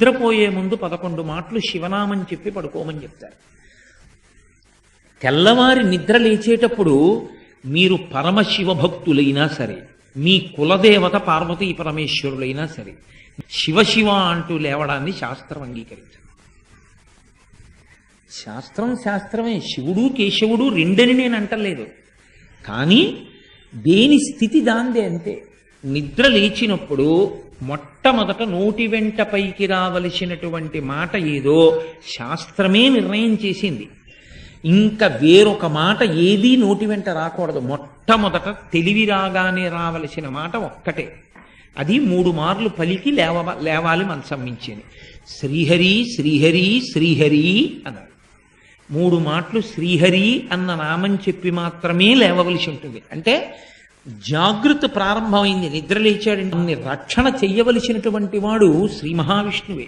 నిద్రపోయే ముందు 11 మాటలు శివనామం చెప్పి పడుకోమని చెప్తారు. తెల్లవారి నిద్ర లేచేటప్పుడు మీరు పరమశివ భక్తులైనా సరే, మీ కులదేవత పార్వతీ పరమేశ్వరులైనా సరే, శివ అంటూ లేవడాన్ని శాస్త్రం అంగీకరించదు. శాస్త్రమే. శివుడు కేశవుడు రెండని నేను అంటలేదు. కానీ దేని స్థితి దాందే అంతే. నిద్ర లేచినప్పుడు మొట్టమొదట నోటి వెంట పైకి రావలసినటువంటి మాట ఏదో శాస్త్రమే నిర్ణయం చేసింది. ఇంకా వేరొక మాట ఏదీ నోటి వెంట రాకూడదు. మొట్టమొదట తెలివి రాగానే రావలసిన మాట ఒక్కటే. అది 3 మార్లు పలికి లేవాలి మనసం మించింది. శ్రీహరి శ్రీహరి శ్రీహరి అన్నారు. 3 మాటలు శ్రీహరి అన్న నామం చెప్పి మాత్రమే లేవవలసి ఉంటుంది. అంటే జాగృతి ప్రారంభమైంది. నిద్ర లేచాడంటే రక్షణ చెయ్యవలసినటువంటి వాడు శ్రీ మహావిష్ణువే.